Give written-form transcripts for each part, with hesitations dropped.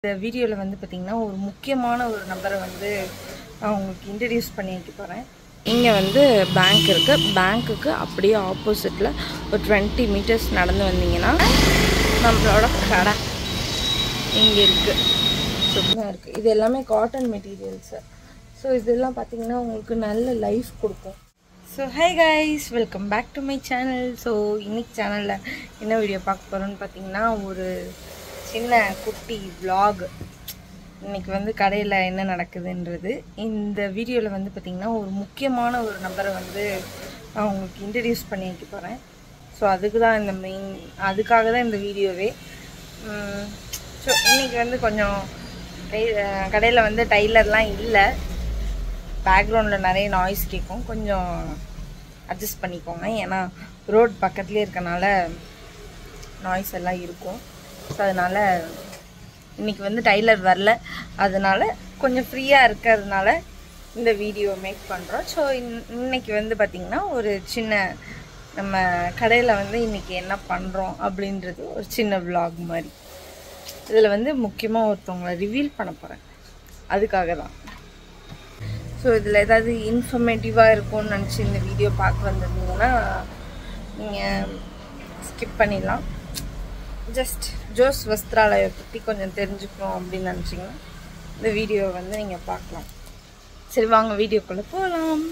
இந்த வீடியோல வந்து பாத்தீங்கன்னா ஒரு முக்கியமான ஒரு நம்பரை வந்து நான் உங்களுக்கு இன்ட்ரோ듀ce பண்ணி வைக்க போறேன். இங்க வந்து பேங்க் இருக்கு. பேங்க்குக்கு அப்படியே ஆப்போசிட்ல ஒரு 20 மீட்டர்ஸ் நடந்து வந்தீங்கன்னா நம்மளோட கடை இங்க இருக்கு. சூப்பரா இருக்கு. இது எல்லாமே காட்டன் மெட்டீரியல்ஸ். ஸோ இதெல்லாம் பார்த்தீங்கன்னா உங்களுக்கு நல்ல லைஃப் கொடுக்கும். So hi guys, welcome back to my channel. So இன்னைக்கு சேனலில் என்ன வீடியோ பார்க்க போகிறோன்னு பார்த்தீங்கன்னா ஒரு சின்ன குட்டி vlog. இன்னைக்கு வந்து கடையில் என்ன நடக்குதுன்றது இந்த வீடியோவில் வந்து பார்த்திங்கன்னா ஒரு முக்கியமான ஒரு நம்பரை வந்து நான் உங்களுக்கு இன்ட்ரடியூஸ் பண்ணி வைக்க போகிறேன். ஸோ அதுக்கு தான் இந்த அதுக்காக தான் இந்த வீடியோவே. ஸோ இன்றைக்கி வந்து கொஞ்சம் கடையில் வந்து டைலர்லாம் இல்லை. பேக்ரவுண்டில் நிறைய நாய்ஸ் கேட்கும், கொஞ்சம் அட்ஜஸ்ட் பண்ணிக்கோங்க. ஏன்னா ரோட் பக்கத்துலேயே இருக்கனால நாய்ஸ் எல்லாம் இருக்கும். ஸோ அதனால் இன்றைக்கி வந்து டைலர் வரல, அதனால் கொஞ்சம் ஃப்ரீயாக இருக்கிறதுனால இந்த வீடியோ மேக் பண்ணுறோம். ஸோ இன்றைக்கி வந்து பார்த்திங்கன்னா ஒரு சின்ன நம்ம கடையில் வந்து இன்றைக்கி என்ன பண்ணுறோம் அப்படின்றது ஒரு சின்ன vlog மாதிரி. இதில் வந்து முக்கியமாக ஒருத்தவங்களை ரிவீல் பண்ண போகிறேன், அதுக்காக தான். ஸோ இதில் ஏதாவது இன்ஃபர்மேட்டிவாக இருக்கும்னு நினச்சி இந்த வீடியோ பார்க்க வந்திருந்தீங்கன்னா நீங்கள் ஸ்கிப் பண்ணிடலாம். ஜஸ்ட் ஜோஸ் வஸ்திராலயை பற்றி கொஞ்சம் தெரிஞ்சுக்கணும் அப்படின்னு நினச்சிங்கன்னா இந்த வீடியோவை வந்து நீங்கள் பார்க்கலாம். சரி வாங்க வீடியோக்குள்ளே போகலாம்.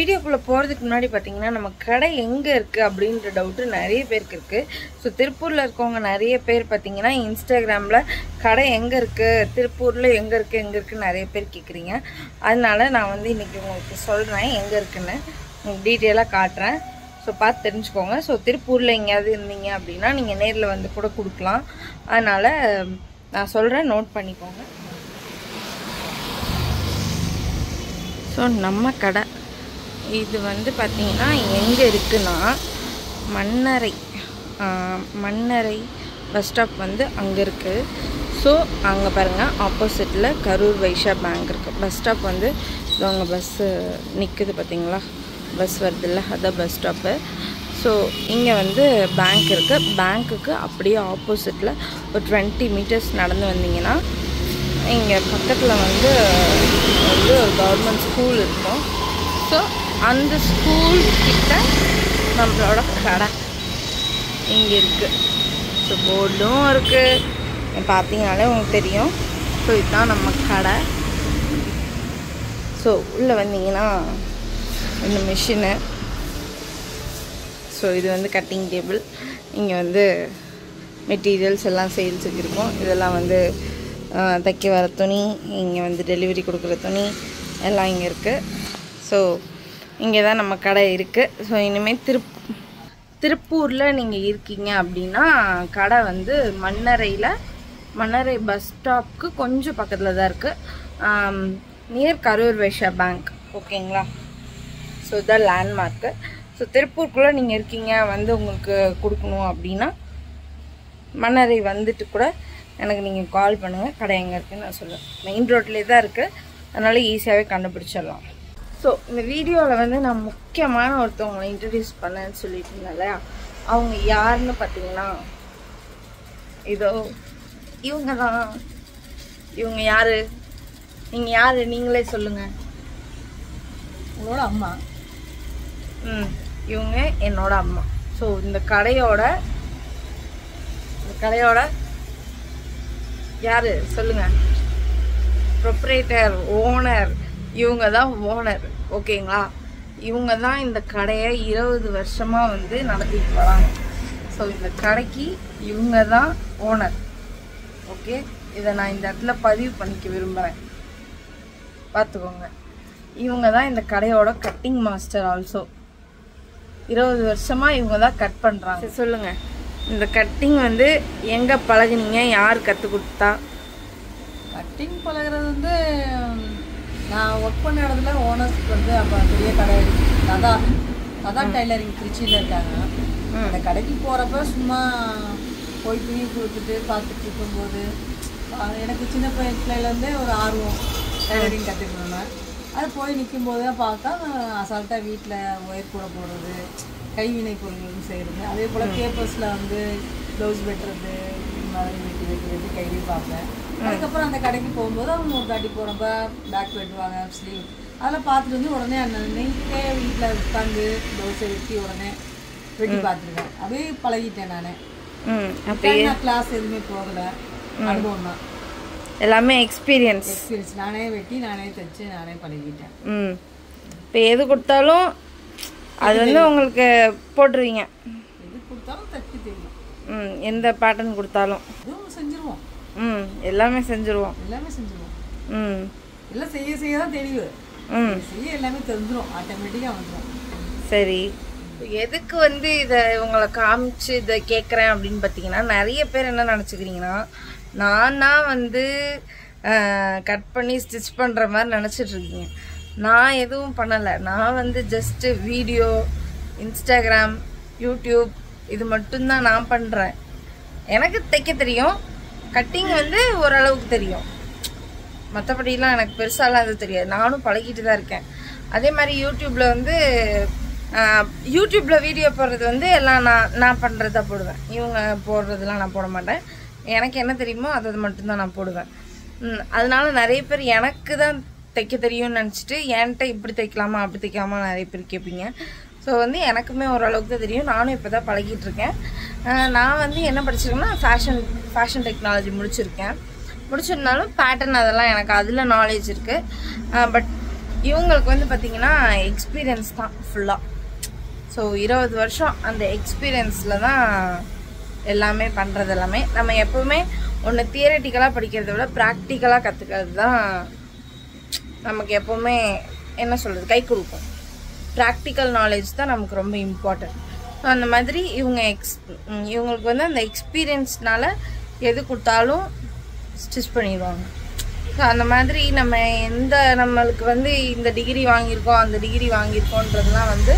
வீடியோக்குள்ளே போகிறதுக்கு முன்னாடி பார்த்தீங்கன்னா நம்ம கடை எங்கே இருக்குது அப்படின்ற டவுட்டு நிறைய பேருக்கு இருக்குது. ஸோ திருப்பூரில் இருக்கவங்க நிறைய பேர் பார்த்தீங்கன்னா இன்ஸ்டாகிராமில் கடை எங்கே இருக்குது, திருப்பூரில் எங்கே இருக்குது நிறைய பேர் கேட்குறீங்க. அதனால நான் வந்து இன்றைக்கி உங்களுக்கு சொல்கிறேன் எங்கே இருக்குன்னு, உங்களுக்கு டீட்டெயிலாக காட்டுறேன். ஸோ பார்த்து தெரிஞ்சுக்கோங்க. ஸோ திருப்பூரில் எங்கேயாவது இருந்தீங்க அப்படின்னா நீங்கள் நேரில் வந்து கூட கொடுக்கலாம். அதனால் நான் சொல்கிறேன், நோட் பண்ணிக்கோங்க. ஸோ நம்ம கடை இது வந்து பார்த்திங்கன்னா எங்கே இருக்குன்னா மன்னரை பஸ் ஸ்டாப் வந்து அங்கே இருக்குது. ஸோ அங்கே பாருங்கள், ஆப்போசிட்டில் கரூர் வைஷா பேங்க் இருக்குது. பஸ் ஸ்டாப் வந்து அவங்க பஸ்ஸு நிற்குது பார்த்தீங்களா, பஸ் வருதுல்ல, அதான் பஸ் ஸ்டாப்பு. ஸோ இங்கே வந்து பேங்க் இருக்குது. பேங்க்குக்கு அப்படியே ஆப்போசிட்டில் ஒரு 20 மீட்டர்ஸ் நடந்து வந்தீங்கன்னா இங்கே பக்கத்தில் வந்து ஒரு கவர்மெண்ட் ஸ்கூல் இருக்கும். ஸோ அந்த ஸ்கூல் கிட்ட நம்மளோட கடை இங்கே இருக்குது. ஸோ போர்டும் இருக்குது, பார்த்தீங்கனாலே உங்களுக்கு தெரியும். ஸோ இதுதான் நம்ம கடை. ஸோ உள்ளே வந்தீங்கன்னா இந்த மிஷினு. ஸோ இது வந்து கட்டிங் டேபிள். இங்கே வந்து மெட்டீரியல்ஸ் எல்லாம் சேல்ஸுக்கு இருக்கும். இதெல்லாம் வந்து தைக்க வர துணி, இங்கே வந்து டெலிவரி கொடுக்குற துணி எல்லாம் இங்கே இருக்குது. ஸோ இங்கே தான் நம்ம கடை இருக்குது. ஸோ இனிமேல் திருப்பூரில் நீங்கள் இருக்கீங்க அப்படின்னா கடை வந்து மன்னரை பஸ் ஸ்டாப்புக்கு கொஞ்சம் பக்கத்தில் தான் இருக்குது, நியர் கரூர் வைஷா பேங்க். ஓகேங்களா? ஸோ இதான் லேண்ட்மார்க்கு. ஸோ திருப்பூருக்குள்ளே நீங்கள் இருக்கீங்க, வந்து உங்களுக்கு கொடுக்கணும் அப்படின்னா மன்னரை வந்துட்டு கூட எனக்கு நீங்கள் கால் பண்ணுங்கள். கடை எங்கே இருக்குதுன்னு நான் சொல்லுவேன். மெயின் ரோட்லேயே தான் இருக்குது, அதனால் ஈஸியாகவே கண்டுபிடிச்சிடலாம். ஸோ இந்த வீடியோவில் வந்து நான் முக்கியமான ஒருத்தவங்களை இன்ட்ரடியூஸ் பண்ணேன்னு சொல்லிட்டு இருந்தேன்ல, அவங்க யாருன்னு பார்த்தீங்கன்னா இதோ இவங்க தான். இவங்க யார், நீங்கள் யார், நீங்களே சொல்லுங்கள். உங்களோட அம்மா. இவங்க என்னோட அம்மா. ஸோ இந்த கடையோட யார் சொல்லுங்கள், ப்ரொப்ரேட்டர், ஓனர். இவங்க தான் ஓனர். ஓகேங்களா? இவங்க தான் இந்த கடையை 20 வருஷமாக வந்து நடத்திட்டு வராங்க. ஸோ இந்த கடைக்கு இவங்க தான் ஓனர். ஓகே, இதை நான் இந்த இடத்துல பதிவு பண்ணிக்க விரும்புகிறேன், பார்த்துக்கோங்க. இவங்க தான் இந்த கடையோட கட்டிங் மாஸ்டர் ஆல்சோ. 20 வருஷமாக இவங்க தான் கட் பண்ணுறாங்க. சொல்லுங்கள், இந்த கட்டிங் வந்து எங்கே பழகுனீங்க, யார் கற்றுக் கொடுத்தா? கட்டிங் பழகிறது வந்து நான் ஒர்க் பண்ண இடத்துல ஓனர்ஸ்க்கு வந்து அப்போ பெரிய கடை ததா டைலரிங் திருச்சியில் இருக்காங்க. அந்த கடைக்கு போகிறப்ப சும்மா போய் துணி கொடுத்துட்டு பார்த்துட்டு இருக்கும்போது எனக்கு சின்ன பிள்ளையிலேருந்தே ஒரு ஆர்வம் டைலரிங் கற்றுக்கணும்னா. அது போய் நிற்கும் போது தான் பார்த்தா அசால்ட்டாக வீட்டில் ஒயர் கூட போடுறது, கைவினை பொருள்கள் செய்கிறது, அதே போல் பேப்பர்ஸில் வந்து ப்ளவுஸ் வெட்டுறது, இந்த மாதிரி வெட்டி கையிலையும் பார்ப்பேன். அதுக்கப்புறம் அந்த கடைக்கு போகும்போது அவங்க ஒரு தாட்டி போகிறப்ப பேக் வெட்டுவாங்க, ஸ்லீவ் அதெல்லாம் பார்த்துட்டு வந்து உடனே அன்னைக்கே வீட்டில் உட்காந்து ப்ளவுஸை வெட்டி உடனே வெட்டி பார்த்துருக்கேன். அப்படியே பழகிட்டேன் நான். நான் கிளாஸ் எதுவுமே போகலை, அனுபவம் தான், எல்லாமே எக்ஸ்பீரியன்ஸ். நானே வெட்டி நானே தைச்சு நானே பழகிட்டேன். இப்போ எது கொடுத்தாலும் அது வந்து உங்களுக்கு போட்டுருவீங்க. எது கொடுத்தாலும் தைக்க தெரியும். எந்த பேட்டர்ன் கொடுத்தாலும் இதுவும் செஞ்சுருவோம். எல்லாமே செஞ்சுருவோம். எல்லாம் செய்ய செய்ய தான் தெரியும். செய்ய எல்லாமே தெரிஞ்சிடும், ஆட்டோமேட்டிக்காக வந்துடும். சரி, எதுக்கு வந்து இதை இவங்களை காமிச்சு இதை கேட்குறேன் அப்படின்னு பார்த்தீங்கன்னா, நிறைய பேர் என்ன நினச்சிக்கிறீங்கன்னா, நான் தான் வந்து கட் பண்ணி ஸ்டிச் பண்ணுற மாதிரி நினச்சிட்ருக்கீங்க. நான் எதுவும் பண்ணலை. நான் வந்து ஜஸ்ட்டு வீடியோ, இன்ஸ்டாகிராம், யூடியூப் இது மட்டும்தான் நான் பண்ணுறேன். எனக்கு தைக்க தெரியும், கட்டிங் வந்து ஓரளவுக்கு தெரியும், மற்றபடிலாம் எனக்கு பெருசாலாம் எதுவும் தெரியாது. நானும் பழகிட்டு தான் இருக்கேன். அதே மாதிரி யூடியூப்பில் வந்து யூடியூப்பில் வீடியோ போடுறது வந்து எல்லாம் நான் பண்ணுறதா போடுவேன். இவங்க போடுறதுலாம் நான் போட மாட்டேன். எனக்கு என்ன தெரியுமோ அதை மட்டும்தான் நான் போடுவேன். அதனால நிறைய பேர் எனக்கு தான் தைக்க தெரியும்னு நினச்சிட்டு என்கிட்ட இப்படி தைக்கலாமா அப்படி தைக்கலாமா நிறைய பேர் கேட்பீங்க. ஸோ வந்து எனக்குமே ஓரளவுக்கு தான் தெரியும். நானும் இப்போ தான் பழகிட்டு இருக்கேன். நான் வந்து என்ன படிச்சிருக்கேன்னா ஃபேஷன் டெக்னாலஜி முடிச்சிருந்தாலும் பேட்டர்ன் அதெல்லாம் எனக்கு அதில் நாலேஜ் இருக்குது. பட் இவங்களுக்கு வந்து பார்த்திங்கன்னா எக்ஸ்பீரியன்ஸ் தான் ஃபுல்லாக. ஸோ 20 வருஷம் அந்த எக்ஸ்பீரியன்ஸில் தான் எல்லாமே பண்ணுறது. எல்லாமே நம்ம எப்போவுமே ஒன்று தியரட்டிக்கலாக படிக்கிறத விட ப்ராக்டிக்கலாக கற்றுக்கிறது தான் நமக்கு எப்போவுமே என்ன சொல்கிறது கை கொடுக்கும். ப்ராக்டிக்கல் நாலேஜ் தான் நமக்கு ரொம்ப இம்பார்ட்டன்ட். ஸோ அந்த மாதிரி இவங்களுக்கு வந்து அந்த எக்ஸ்பீரியன்ஸ்னால எது கொடுத்தாலும் ஸ்டிச் பண்ணிடுவாங்க. ஸோ அந்த மாதிரி நம்மளுக்கு வந்து இந்த டிகிரி வாங்கியிருக்கோம் அந்த டிகிரி வாங்கியிருக்கோன்றதுலாம் வந்து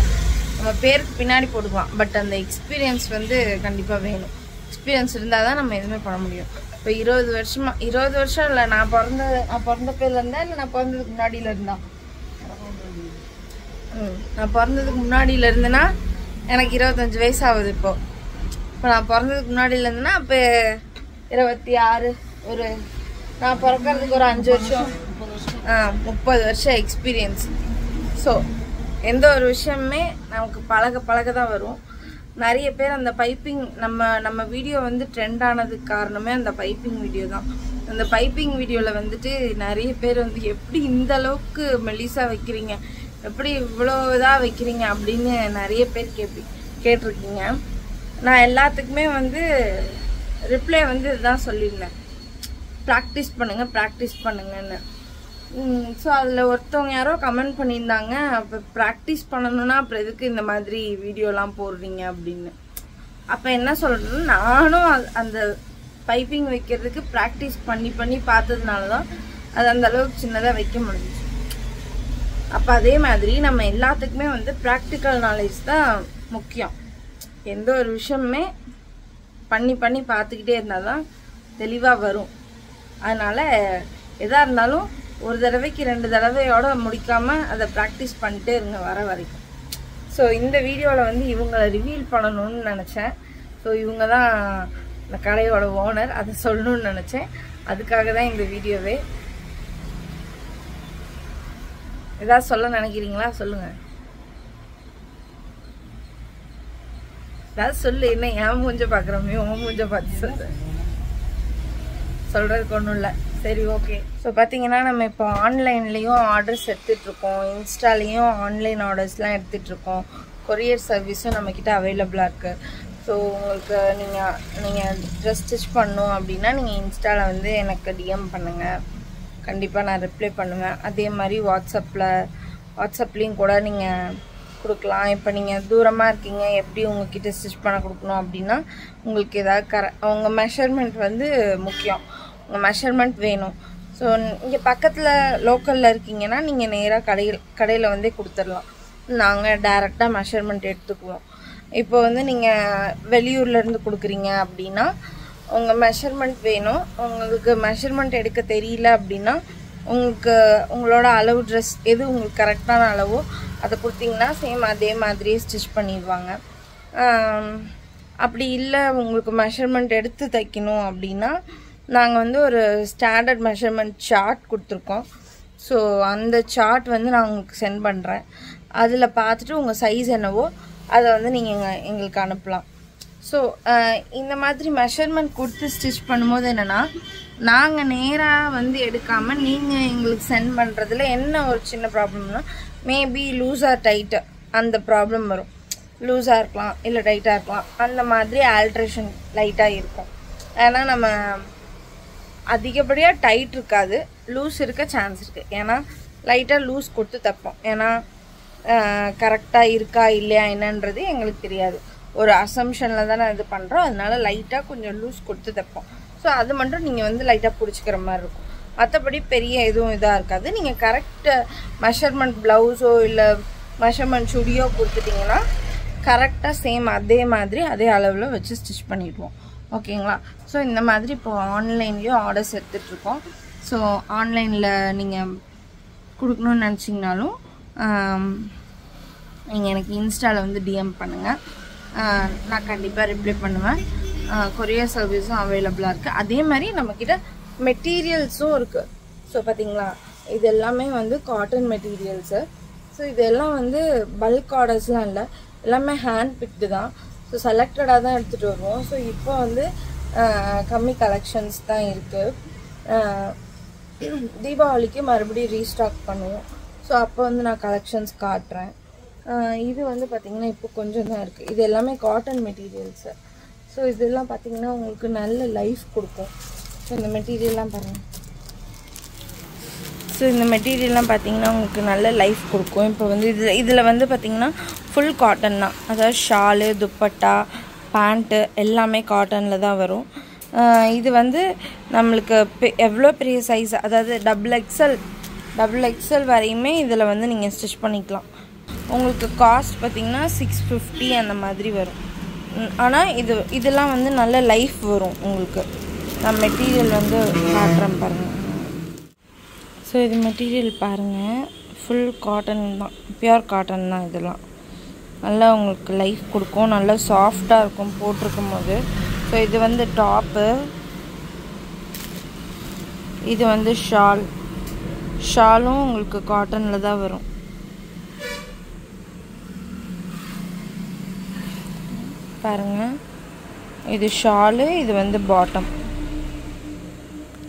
நம்ம பேருக்கு பின்னாடி போட்டுக்கலாம். பட் அந்த எக்ஸ்பீரியன்ஸ் வந்து கண்டிப்பாக வேணும். எக்ஸ்பீரியன்ஸ் இருந்தால் தான் நம்ம எதுவுமே பண்ண முடியும். இப்போ 20 வருஷம் இல்லை, நான் பிறந்த பேர்ல இருந்தா இல்லை நான் பிறந்ததுக்கு முன்னாடியில இருந்தா? நான் பிறந்ததுக்கு முன்னாடியில இருந்தேன்னா எனக்கு 25 வயசு ஆகுது. இப்போ நான் பிறந்ததுக்கு முன்னாடியில இருந்தேன்னா அப்போ 26, நான் பிறக்கிறதுக்கு ஒரு 5 வருஷம் 30 வருஷம் எக்ஸ்பீரியன்ஸ். ஸோ எந்த ஒரு விஷயமுமே நமக்கு பழக தான் வரும். நிறைய பேர் அந்த பைப்பிங் நம்ம வீடியோ வந்து ட்ரெண்ட் ஆனதுக்கு காரணமே அந்த பைப்பிங் வீடியோ தான். அந்த பைப்பிங் வீடியோவில் வந்துட்டு நிறைய பேர் வந்து எப்படி இந்த அளவுக்கு மெல்லிஸாக வைக்கிறீங்க, எப்படி இவ்வளோ இதாக வைக்கிறீங்க அப்படின்னு நிறைய பேர் கேட்டிருக்கீங்க. நான் எல்லாத்துக்குமே வந்து ரிப்ளை வந்து இதுதான் சொல்லியிருந்தேன், ப்ராக்டிஸ் பண்ணுங்கன்னு. ஸோ அதில் ஒருத்தவங்க யாரோ கமெண்ட் பண்ணியிருந்தாங்க, அப்போ ப்ராக்டிஸ் பண்ணணுன்னா அப்புறம் எதுக்கு இந்த மாதிரி வீடியோலாம் போடுறீங்க அப்படின்னு. அப்போ என்ன சொல்கிறேன்னா, நானும் அந்த பைப்பிங் வைக்கிறதுக்கு ப்ராக்டிஸ் பண்ணி பார்த்ததுனால தான் அது அந்த அளவுக்கு சின்னதாக வைக்க முடிஞ்சிச்சு. அப்போ அதே மாதிரி நம்ம எல்லாத்துக்குமே வந்து ப்ராக்டிக்கல் நாலேஜ் தான் முக்கியம். எந்த ஒரு விஷயமுமே பண்ணி பார்த்துக்கிட்டே இருந்தால் தான் தெளிவாக வரும். அதனால் எதாக இருந்தாலும் ஒரு தடவைக்கு 2 தடவையோட முடிக்காமல் அதை ப்ராக்டிஸ் பண்ணிட்டே இருங்க வர வரைக்கும். ஸோ இந்த வீடியோவில் வந்து இவங்களை ரிவீல் பண்ணணும்னு நினச்சேன். ஸோ இவங்க தான் இந்த கடையோட ஓனர், அதை சொல்லணும்னு நினச்சேன். அதுக்காக தான் இந்த வீடியோவே. ஏதாவது சொல்ல நினைக்கிறீங்களா? சொல்லுங்கள், ஏதாவது சொல்லு. என்ன என் மூஞ்ச பார்க்குறோமே, உன் மூஞ்ச பார்த்து சொல்கிறதுக்கு ஒன்றும் இல்லை. சரி, ஓகே. ஸோ பார்த்தீங்கன்னா நம்ம இப்போ ஆன்லைன்லேயும் ஆர்டர்ஸ் எடுத்துகிட்ருக்கோம், இன்ஸ்டாலேயும் ஆன்லைன் ஆர்டர்ஸ்லாம் எடுத்துகிட்ருக்கோம். கொரியர் சர்வீஸும் நம்மக்கிட்ட அவைலபிளாக இருக்குது. ஸோ உங்களுக்கு நீங்கள் ட்ரெஸ் ஸ்டிச் பண்ணணும் அப்படின்னா நீங்கள் இன்ஸ்டாவில் வந்து எனக்கு டிஎம் பண்ணுங்கள், கண்டிப்பாக நான் ரிப்ளை பண்ணுவேன். அதே மாதிரி வாட்ஸ்அப்லேயும் கூட நீங்கள் கொடுக்கலாம். இப்போ நீங்கள் தூரமாக இருக்கீங்க, எப்படி உங்ககிட்ட ஸ்டிச் பண்ண கொடுக்கணும் அப்படின்னா உங்களுக்கு ஏதாவது உங்கள் மெஷர்மெண்ட் வந்து முக்கியம். உங்கள் மெஷர்மெண்ட் வேணும். ஸோ இங்கே பக்கத்தில் லோக்கலில் இருக்கீங்கன்னா நீங்கள் நேராக கடையில் வந்து கொடுத்துடலாம். நாங்கள் டைரெக்டாக மெஷர்மெண்ட் எடுத்துக்குவோம். இப்போ வந்து நீங்கள் வெளியூர்லேருந்து கொடுக்குறீங்க அப்படின்னா உங்கள் மெஷர்மெண்ட் வேணும். உங்களுக்கு மெஷர்மெண்ட் எடுக்க தெரியல அப்படின்னா உங்களுக்கு உங்களோட அளவு ட்ரெஸ் எது உங்களுக்கு கரெக்டான அளவோ அதை கொடுத்தீங்கன்னா சேம் அதே மாதிரியே ஸ்டிச் பண்ணிடுவாங்க. அப்படி இல்லை உங்களுக்கு மெஷர்மெண்ட் எடுத்து தைக்கணும் அப்படின்னா நாங்கள் வந்து ஒரு ஸ்டாண்டர்ட் மெஷர்மெண்ட் சார்ட் கொடுத்துருக்கோம். ஸோ அந்த சார்ட் வந்து நான் உங்களுக்கு சென்ட் பண்ணுறேன். அதில் பார்த்துட்டு உங்கள் சைஸ் என்னவோ அதை வந்து நீங்கள் எங்களுக்கு அனுப்பலாம். ஸோ இந்த மாதிரி மெஷர்மெண்ட் கொடுத்து ஸ்டிச் பண்ணும்போது என்னென்னா நாங்கள் நேராக வந்து எடுக்காமல் நீங்கள் எங்களுக்கு சென்ட் பண்ணுறதுல என்ன ஒரு சின்ன ப்ராப்ளம்னா மேபி லூஸாக டைட்டு அந்த ப்ராப்ளம் வரும். லூஸாக இருக்கலாம் இல்லை டைட்டாக இருக்கலாம், அந்த மாதிரி ஆல்ட்ரேஷன் லைட்டாக இருக்கும். ஏன்னா நம்ம அதிகப்படியாக டைட் இருக்காது, லூஸ் இருக்க சான்ஸ் இருக்குது. ஏன்னா லைட்டாக லூஸ் கொடுத்து தைப்போம். ஏன்னா கரெக்டாக இருக்கா இல்லையா என்னன்றது எங்களுக்கு தெரியாது, ஒரு அசம்ஷனில் தானே இது பண்ணுறோம். அதனால லைட்டாக கொஞ்சம் லூஸ் கொடுத்து தைப்போம். ஸோ அது மட்டும் நீங்கள் வந்து லைட்டாக பிடிச்சிக்கிற மாதிரி இருக்கும். மற்றபடி பெரிய எதுவும் இதாக இருக்காது. நீங்கள் கரெக்ட் மெஷர்மெண்ட் ப்ளவுஸோ இல்லை மெஷர்மெண்ட் சுடியோ கொடுத்துட்டிங்கன்னா கரெக்டாக சேம் அதே மாதிரி அதே அளவில் வச்சு ஸ்டிச் பண்ணிடுவோம். ஓகேங்களா? ஸோ இந்த மாதிரி இப்போது ஆன்லைன்லேயும் ஆர்டர்ஸ் எடுத்துகிட்ருக்கோம். ஸோ ஆன்லைனில் நீங்கள் கொடுக்கணுன்னு நினச்சிங்கனாலும் நீங்கள் எனக்கு இன்ஸ்டாவில் வந்து டிஎம் பண்ணுங்கள், நான் கண்டிப்பாக ரிப்ளை பண்ணுவேன். கொரியர் சர்வீஸும் அவைலபிளாக இருக்குது. அதே மாதிரி நம்மக்கிட்ட மெட்டீரியல்ஸும் இருக்குது. ஸோ பார்த்திங்களா, இது எல்லாமே வந்து காட்டன் மெட்டீரியல்ஸு. ஸோ இதெல்லாம் வந்து பல்க் ஆர்டர்ஸ்லாம் இல்லை, எல்லாமே ஹேண்ட் பிக்டு தான். ஸோ செலக்டடாக தான் எடுத்துகிட்டு வருவோம். ஸோ இப்போ வந்து கம்மி கலெக்ஷன்ஸ் தான் இருக்குது. தீபாவளிக்கு மறுபடியும் ரீஸ்டாக் பண்ணுவோம். ஸோ அப்போ வந்து நான் கலெக்ஷன்ஸ் காட்டுறேன். இது வந்து பார்த்திங்கன்னா இப்போ கொஞ்சம் தான் இருக்குது. இது எல்லாமே காட்டன் மெட்டீரியல்ஸு. ஸோ இதெல்லாம் பார்த்திங்கன்னா உங்களுக்கு நல்ல லைஃப் கொடுக்கும். ஸோ இந்த மெட்டீரியல்லாம் பாருங்கள். ஸோ இந்த மெட்டீரியல்லாம் பார்த்திங்கன்னா உங்களுக்கு நல்ல லைஃப் கொடுக்கும். இப்போ வந்து இதில் வந்து பார்த்திங்கன்னா ஃபுல் காட்டன் தான். அதாவது ஷாலு, துப்பட்டா, பேண்ட்டு எல்லாமே காட்டனில் தான் வரும். இது வந்து நம்மளுக்கு எவ்வளோ பெரிய சைஸ், அதாவது டபுள் எக்ஸல் வரையுமே இதில் வந்து நீங்கள் ஸ்டிச் பண்ணிக்கலாம். உங்களுக்கு காஸ்ட் பார்த்திங்கன்னா 650 அந்த மாதிரி வரும். ஆனால் இதெல்லாம் வந்து நல்ல லைஃப் வரும் உங்களுக்கு. நான் மெட்டீரியல் வந்து காட்டுறேன் பாருங்கள். ஸோ இது மெட்டீரியல் பாருங்கள், ஃபுல் காட்டன் தான், பியூர் காட்டன் தான். இதெல்லாம் நல்லா உங்களுக்கு லைஃப் கொடுக்கும், நல்லா சாஃப்டாக இருக்கும் போட்டிருக்கும் போது. ஸோ இது வந்து டாப்பு, இது வந்து ஷாலும் உங்களுக்கு காட்டனில் தான் வரும். பாருங்கள், இது ஷாலு, இது வந்து பாட்டம்.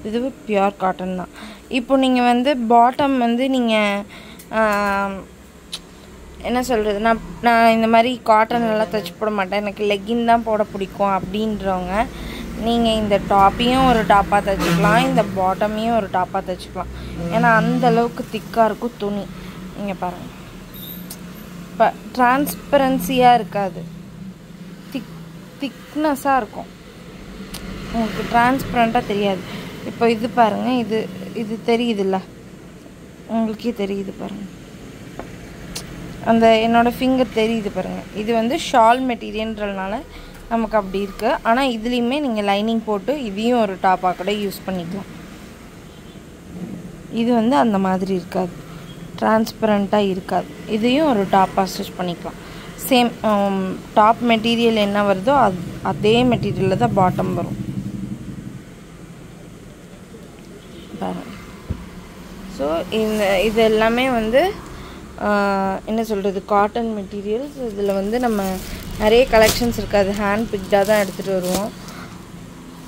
இது பியூர் காட்டன் தான். இப்போ நீங்கள் வந்து பாட்டம் வந்து நீங்கள் என்ன சொல்கிறது, நான் இந்த மாதிரி காட்டன்லாம் தைச்சி போட மாட்டேன், எனக்கு லெக்கின் தான் போட பிடிக்கும் அப்படின்றவங்க நீங்கள் இந்த டாப்பையும் ஒரு டாப்பாக தைச்சிக்கலாம், இந்த பாட்டமையும் ஒரு டாப்பாக தைச்சிக்கலாம். ஏன்னா அந்தளவுக்கு திக்காக இருக்கும் துணி. நீங்கள் பாருங்கள், இப்போ டிரான்ஸ்பரன்சியாக இருக்காது, திக்னஸாக இருக்கும், உங்களுக்கு டிரான்ஸ்பரண்ட்டாக தெரியாது. இப்போ இது பாருங்கள், இது தெரியுதுல்ல, உங்களுக்கே தெரியுது பாருங்கள், அந்த என்னோடய ஃபிங்கர் தெரியுது பாருங்கள். இது வந்து ஷால் மெட்டீரியல்ன்றதுனால நமக்கு அப்படி இருக்குது. ஆனால் இதுலேயுமே நீங்கள் லைனிங் போட்டு இதையும் ஒரு டாப்பாக கூட யூஸ் பண்ணிக்கலாம். இது வந்து அந்த மாதிரி இருக்காது, டிரான்ஸ்பரண்ட்டாக இருக்காது. இதையும் ஒரு டாப்பாக ஸ்டிச் பண்ணிக்கலாம். சேம் டாப் மெட்டீரியல் என்ன வருதோ அதே மெட்டீரியலில் தான் பாட்டம் வரும் பாருங்கள். ஸோ இது எல்லாமே வந்து என்ன சொல்கிறது, காட்டன் மெட்டீரியல்ஸ். இதில் வந்து நம்ம நிறைய கலெக்ஷன்ஸ் இருக்காது, ஹேண்ட் பிக்டாக தான் எடுத்துகிட்டு வருவோம்.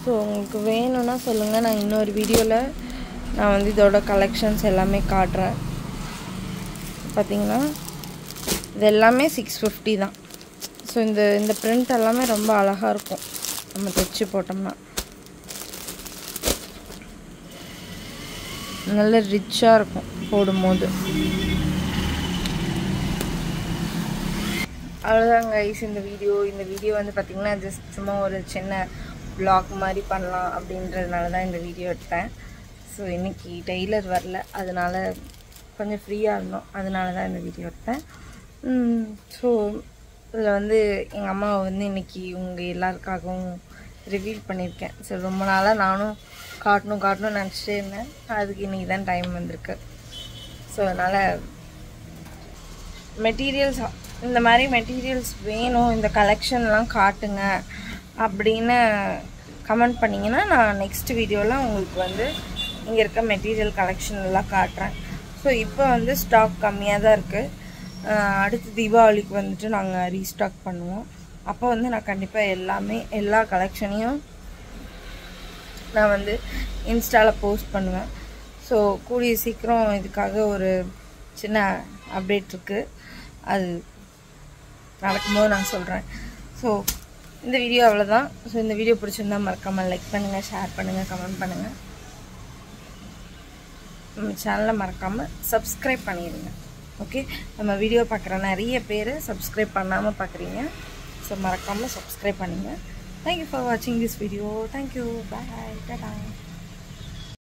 ஸோ உங்களுக்கு வேணும்னா சொல்லுங்கள், நான் இன்னொரு வீடியோவில் நான் வந்து இதோட கலெக்ஷன்ஸ் எல்லாமே காட்டுறேன். பார்த்திங்கன்னா இது எல்லாமே 650 தான். ஸோ இந்த பிரிண்ட் எல்லாமே ரொம்ப அழகாக இருக்கும் நம்ம தைச்சி போட்டோம்னா. நல்ல ரிச்சாக இருக்கும் போடும்போது. அவ்வளோதான் கைஸ் இந்த வீடியோ வந்து பார்த்திங்கன்னா ஜஸ்ட் சும்மா ஒரு சின்ன வ்ளாக் மாதிரி பண்ணலாம் அப்படின்றதுனால தான் இந்த வீடியோ எடுத்தேன். ஸோ இன்றைக்கி டெய்லர் வரல, அதனால் கொஞ்சம் ஃப்ரீயாக இருந்தோம், அதனால தான் இந்த வீடியோ எடுத்தேன். ஸோ இதில் வந்து எங்கள் அம்மாவை வந்து இன்றைக்கி உங்கள் எல்லாருக்காகவும் ரிவீல் பண்ணியிருக்கேன். ஸோ ரொம்ப நாளாக நானும் காட்டணும்னு நினச்சிட்டே இருந்தேன். அதுக்கு இன்றைக்கி தான் டைம் வந்திருக்கு. ஸோ அதனால் மெட்டீரியல்ஸ், இந்த மாதிரி மெட்டீரியல்ஸ் வேணும், இந்த கலெக்ஷன்லாம் காட்டுங்க அப்படின்னு கமெண்ட் பண்ணிங்கன்னா நான் நெக்ஸ்ட் வீடியோவில் உங்களுக்கு வந்து இங்கே இருக்க மெட்டீரியல் கலெக்ஷன் எல்லாம் காட்டுறேன். ஸோ இப்போ வந்து ஸ்டாக் கம்மியாக தான் இருக்குது. அடுத்து தீபாவளிக்கு வந்துட்டு நாங்கள் ரீஸ்டாக் பண்ணுவோம். அப்போ வந்து நான் கண்டிப்பாக எல்லா கலெக்ஷனையும் நான் வந்து இன்ஸ்டாவில் போஸ்ட் பண்ணுவேன். ஸோ கூடிய சீக்கிரம் இதுக்காக ஒரு சின்ன அப்டேட் இருக்குது, அது நடக்கும்போது நான் சொல்கிறேன். ஸோ இந்த வீடியோ அவ்வளோதான். ஸோ இந்த வீடியோ பிடிச்சிருந்தா மறக்காமல் லைக் பண்ணுங்கள், ஷேர் பண்ணுங்கள், கமெண்ட் பண்ணுங்கள். நம்ம சேனலை மறக்காமல் சப்ஸ்கிரைப் பண்ணிடுங்க. ஓகே, நம்ம வீடியோ பார்க்குற நிறைய பேர் சப்ஸ்கிரைப் பண்ணாமல் பார்க்குறீங்க. ஸோ மறக்காமல் சப்ஸ்கிரைப் பண்ணுங்கள். தேங்க்யூ ஃபார் வாட்சிங் this video. Thank you, bye, Tata.